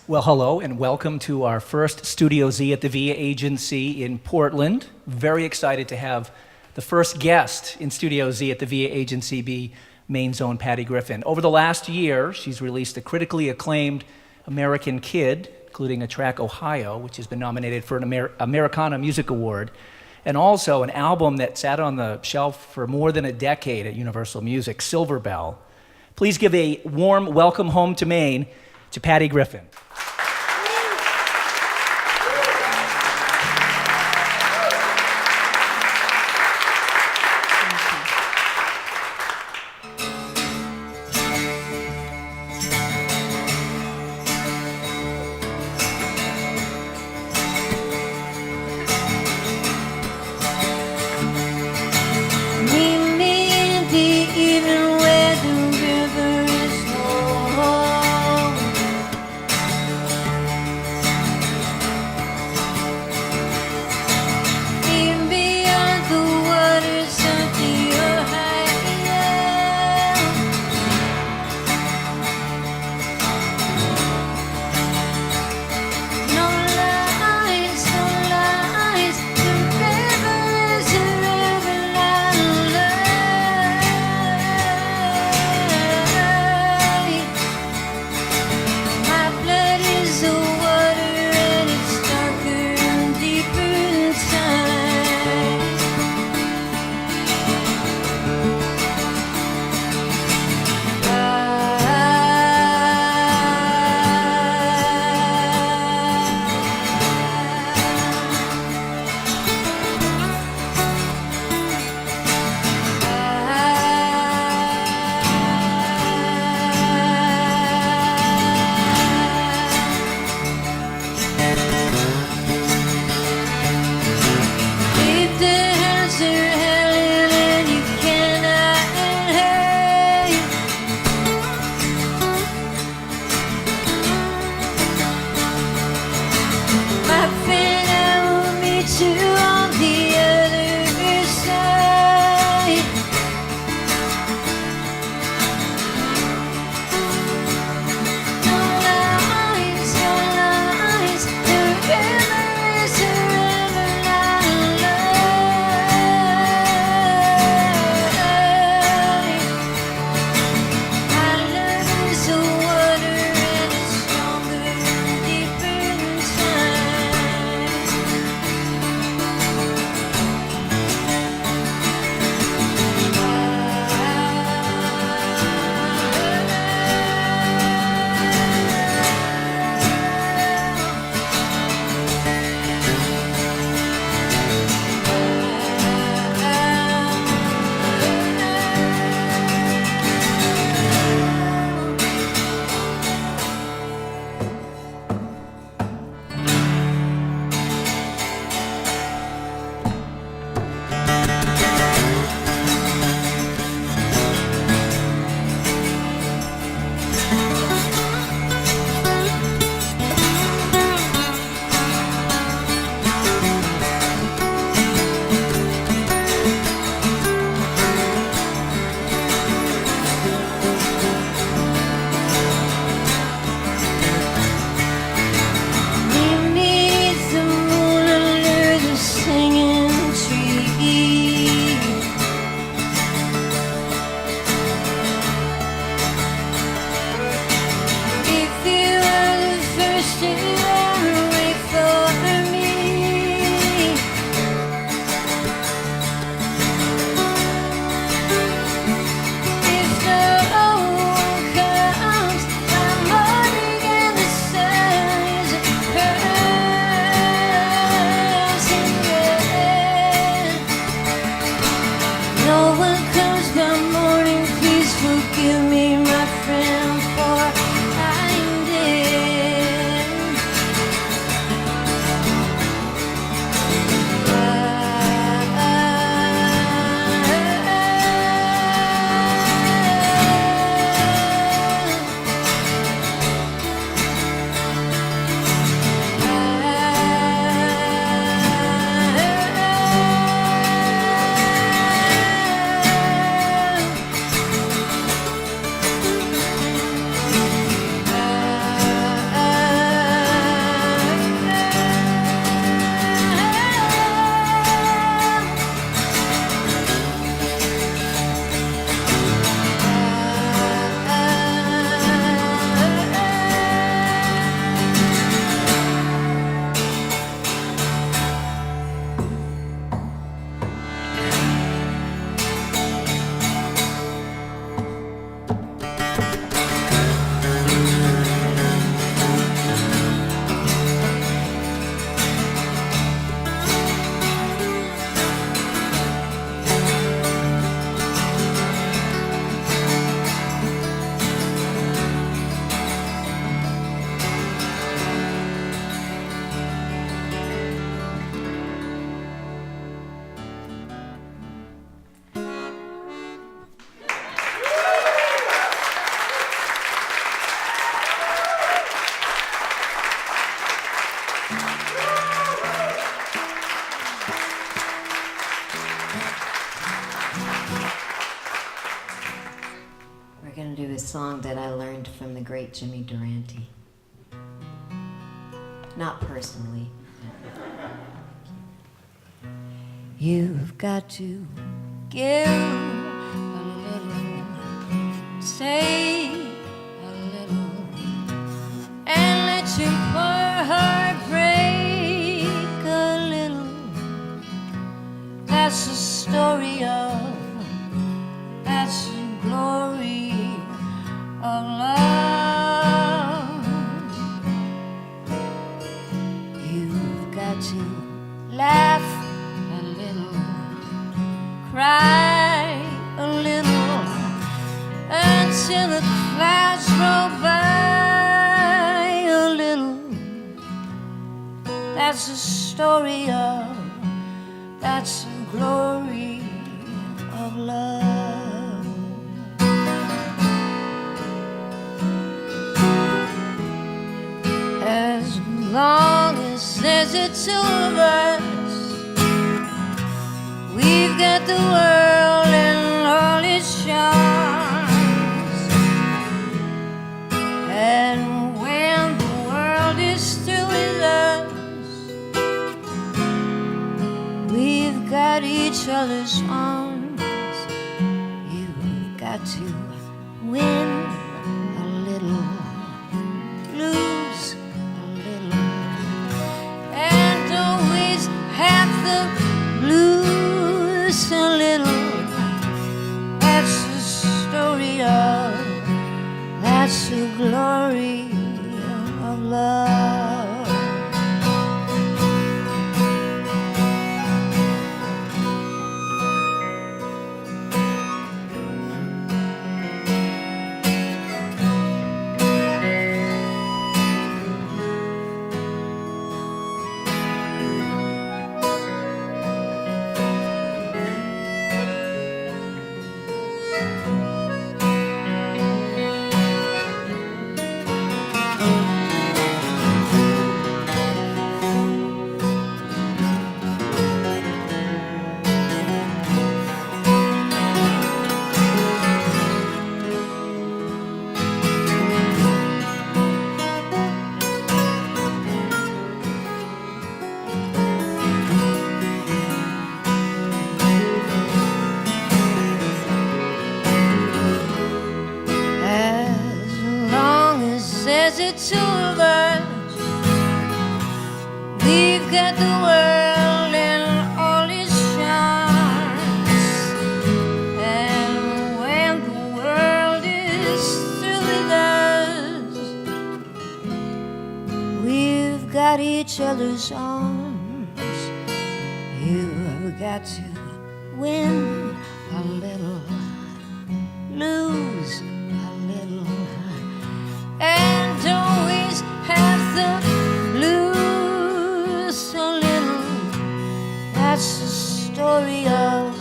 Well, hello and welcome to our first StudioZ at the VIA Agency in Portland. Very excited to have the first guest in StudioZ at the VIA Agency be Maine's own PattyGriffin. Over the last year, she's released a critically acclaimed American Kid, including a track Ohio, which has been nominated for an Americana Music Award, and also an album that sat on the shelf for more than a decade at Universal Music, Silver Bell. Please give a warm welcome home to Maine to PattyGriffin. going to do a song that I learned from the great Jimmy Durante. Not personally. You've got to give a little, take a little, and let your heart break a little. That's the story of, that's the glory of love. You've got to laugh a little, cry a little, until the clouds roll by a little. That's the story of, that's the glory of love. As long as there's the two of us, we've got the world and all its charms. And when the world is through with us, we've got each other's arms. You've got to win a little, lose a little, and always have the blues a little. That's the story of, that's the glory of love. There's the two of us, we've got the world and all its charms. And when the world is through with us, we've got each other's arms. You've got to win a little, lose a little, and always have the blues a little. That's the story of,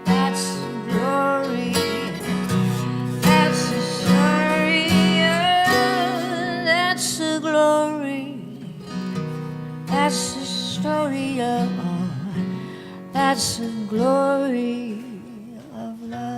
that's the glory, that's the story of, that's the glory, that's the story of, that's the glory of love.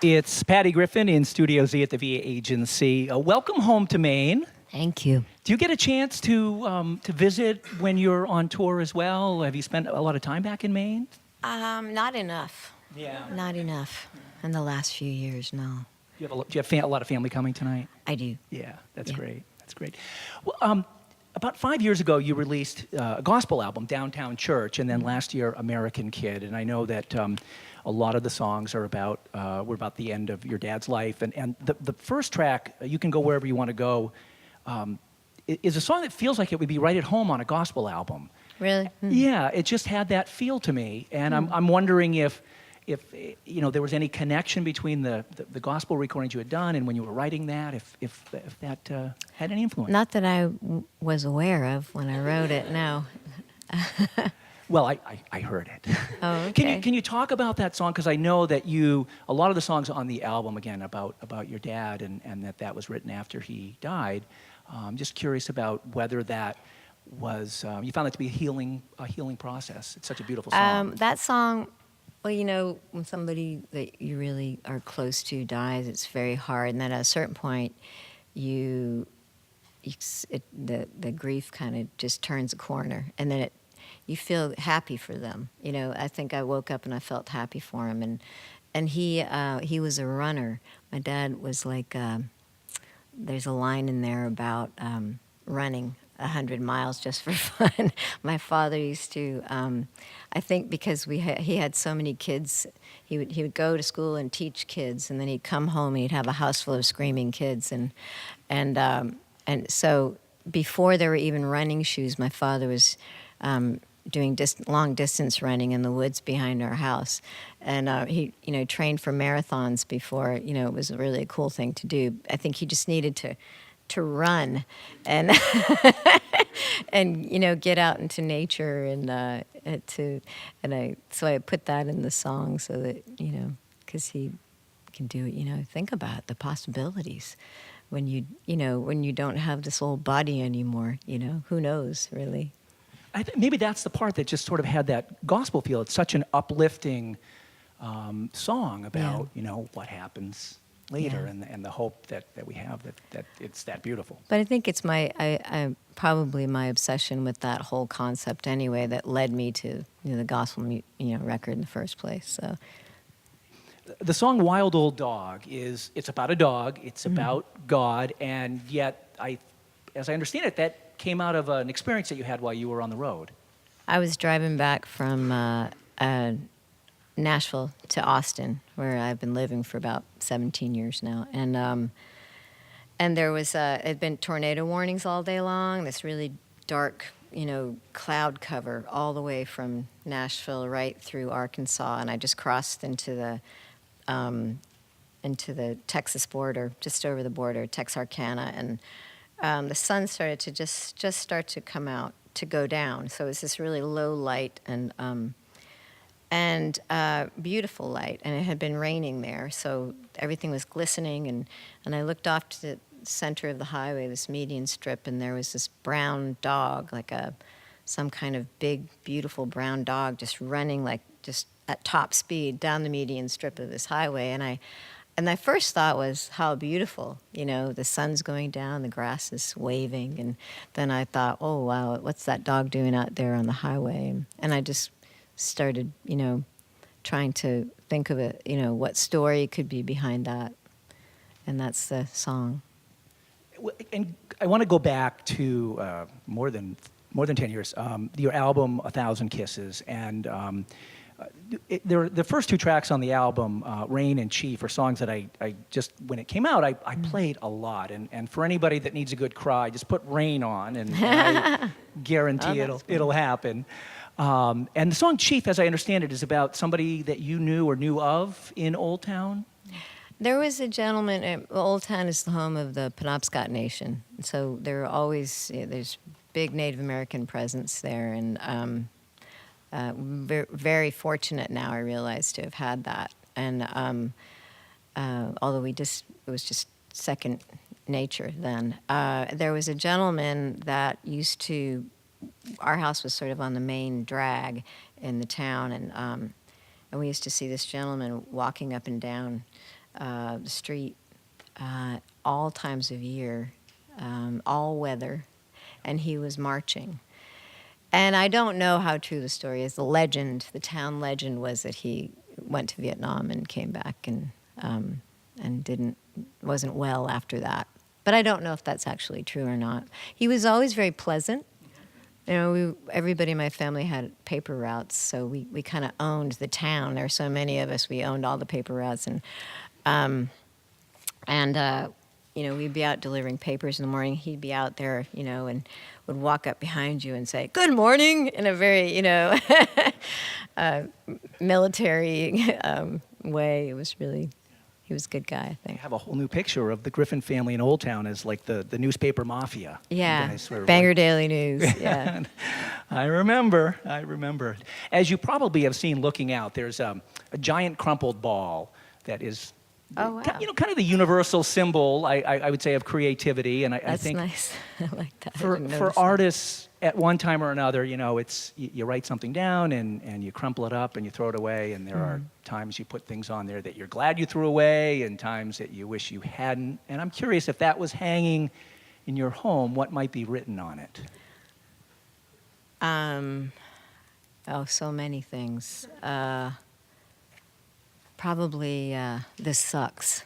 It's PattyGriffin in StudioZ at the VA Agency. Welcome home to Maine. Thank you. Do you get a chance to visit when you're on tour as well? Have you spent a lot of time back in Maine? Not enough. Yeah. Not enough in the last few years, no. Do you have a lot of family coming tonight? I do. Yeah, that's Yeah. great. That's great. Well, about 5 years ago, you released a gospel album, Downtown Church, and then last year, American Kid. And I know that a lot of the songs are about were about the end of your dad's life. And the first track, You Can Go Wherever You Want to Go, is a song that feels like it would be right at home on a gospel album. Really? Yeah, it just had that feel to me. And I'm wondering if there was any connection between the gospel recordings you had done and when you were writing that, if that had any influence. Not that I was aware of when I wrote it, no. Well, I heard it. Oh, okay. Can you talk about that song? Because I know that a lot of the songs on the album, again, about your dad and that was written after he died. I'm just curious about whether that was, you found that to be a healing process. It's such a beautiful song. That song, well, when somebody that you really are close to dies, it's very hard. And then at a certain point, the grief kind of just turns a corner. And then you feel happy for them. I think I woke up and I felt happy for him. And he was a runner. My dad was like, there's a line in there about running 100 miles just for fun. My father used to, I think because he had so many kids, he would go to school and teach kids, and then he'd come home and he'd have a house full of screaming kids. And so before there were even running shoes, my father was doing long distance running in the woods behind our house. And he, trained for marathons before, it was really a cool thing to do. I think he just needed to run and and get out into nature so I put that in the song so that because he can do it. Think about the possibilities when you don't have this old body anymore. Who knows really. I think maybe that's the part that just sort of had that gospel feel. It's such an uplifting song about what happens later and the hope that we have that it's that beautiful. But I think it's I probably my obsession with that whole concept anyway that led me to the gospel record in the first place. So the song "Wild Old Dog" it's about a dog, it's about God, and yet as I understand it, that came out of an experience that you had while you were on the road. I was driving back from Nashville to Austin, where I've been living for about 17 years now, and there was had been tornado warnings all day long. This really dark, cloud cover all the way from Nashville right through Arkansas, and I just crossed into the Texas border, just over the border, Texarkana, and the sun started to just start to come out, to go down. So it was this really low light and beautiful light, and it had been raining there, so everything was glistening. And I looked off to the center of the highway, this median strip, and there was this brown dog, like some kind of big, beautiful brown dog, just running just at top speed down the median strip of this highway. And my first thought was, how beautiful, the sun's going down, the grass is waving. And then I thought, oh, wow, what's that dog doing out there on the highway? And I just started, trying to think of it, what story could be behind that. And that's the song. And I want to go back to more than 10 years, your album, 1,000 Kisses, and the first two tracks on the album, Rain and Chief, are songs that I just, when it came out, I played a lot. And for anybody that needs a good cry, just put Rain on, and I guarantee it'll happen. And the song Chief, as I understand it, is about somebody that you knew or knew of in Old Town? There was a gentleman, Old Town is the home of the Penobscot Nation. So there's big Native American presence there, and very fortunate now, I realize, to have had that. And although it was just second nature then. There was a gentleman that our house was sort of on the main drag in the town, and we used to see this gentleman walking up and down the street all times of year, all weather, and he was marching. And I don't know how true the story is. The town legend was that he went to Vietnam and came back and wasn't well after that. But I don't know if that's actually true or not. He was always very pleasant. Everybody in my family had paper routes, so we kind of owned the town. There are so many of us, we owned all the paper routes, and we'd be out delivering papers in the morning. He'd be out there, and would walk up behind you and say, "Good morning," in a very, military way. He was a good guy, I I think. have a whole new picture of the Griffin family in Old Town as like the newspaper mafia. You Yeah, guys sort of Bangor Daily News. Yeah. I remember. As you probably have seen looking out, there's a giant crumpled ball that is, Oh, wow. kind of the universal symbol, I would say, of creativity. And I That's think nice. I like that. I for didn't notice that. artists, at one time or another, it's you write something down and you crumple it up and you throw it away. And there are times you put things on there that you're glad you threw away, and times that you wish you hadn't. And I'm curious, if that was hanging in your home, what might be written on it? So many things. Probably this sucks.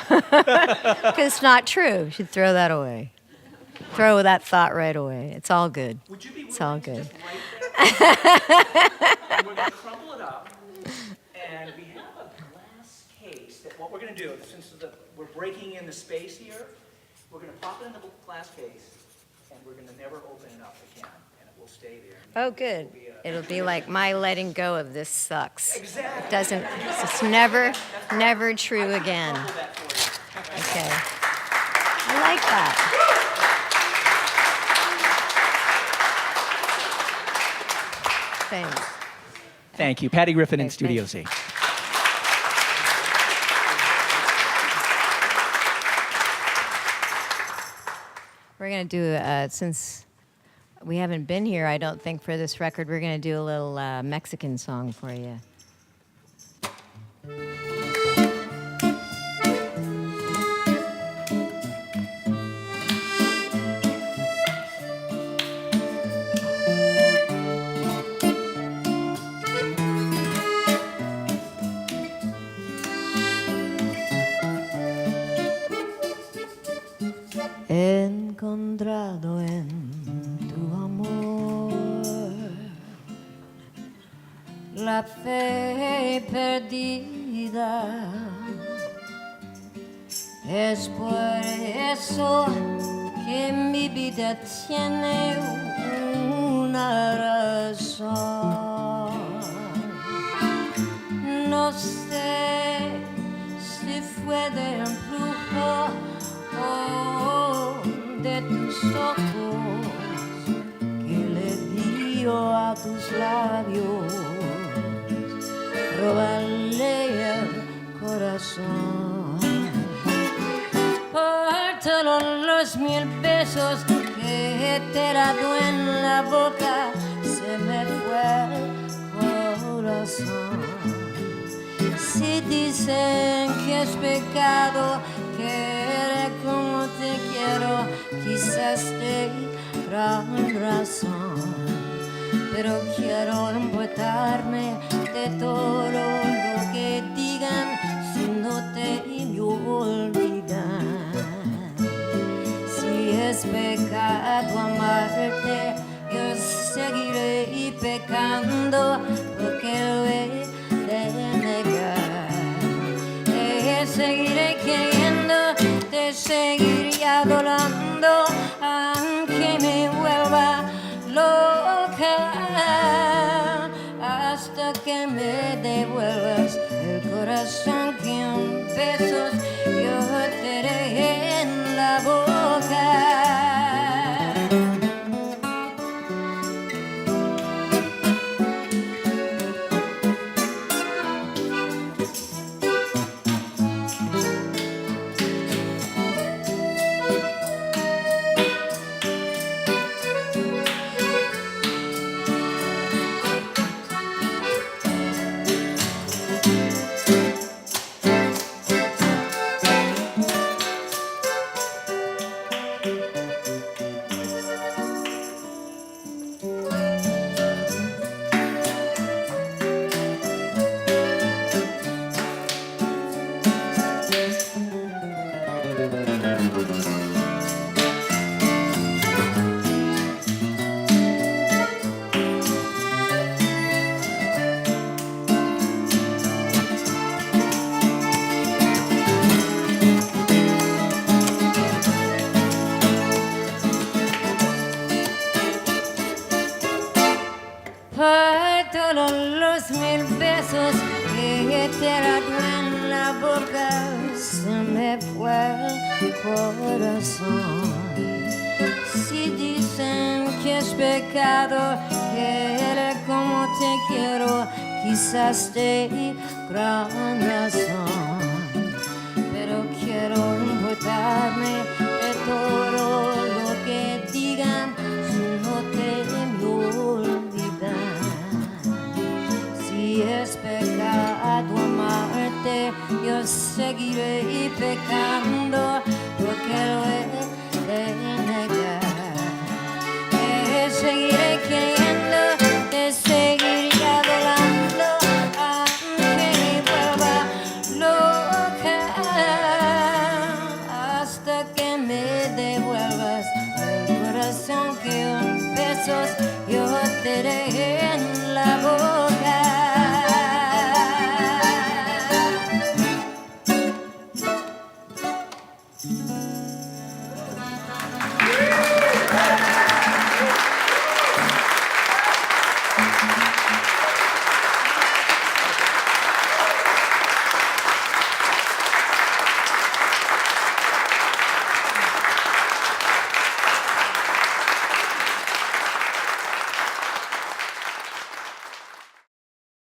Because it's not true. You should throw that away. Throw that thought right away. It's all good. Would you be It's all willing to good. just write that? And we're going to crumple it up, and we have a glass case that what we're going to do, since we're breaking in the space here, we're going to pop it in the glass case, and we're going to never open it up again, and it will stay there. Oh, good. It'll be like my letting go of this sucks. Exactly. It doesn't. It's never true again. Crumple that for you. Okay. I like that. Thanks. Thank you. Patty Griffin in Okay, Studio thank Z. We're going to do, since we haven't been here, I don't think, for this record, we're going to do a little Mexican song for you. He encontrado en tu amor la fe perdida. Es por eso que mi vida tiene una razón. No sé si fue de embrujo de tus ojos que le dio a tus labios robarle el corazón. Por todos los 1000 besos que te he dado en la boca se me fue el corazón. Si dicen que es pecado querer como te quiero, quizás tengan razón, pero quiero importarme de todo lo que digan si no te me olvidan. Si es pecado amarte, yo seguiré pecando porque lo he de negar. Seguiré queriendo, te seguiré adorando, aunque me vuelva loca, hasta que me devuelvas el corazón que en besos yo te dejé en la boca. 1000 pesos que te errado en la boca, se me fue el corazón. Si dicen que es pecado querer como te quiero, quizás te gran razón, pero quiero importarme de todo lo que digan, si no te me olvidan. Si es pecado amarte, yo seguiré pecando, porque lo he de negar. Te seguiré queriendo, te seguiré adorando, aunque me vuelva loca, hasta que me devuelvas el corazón que en pesos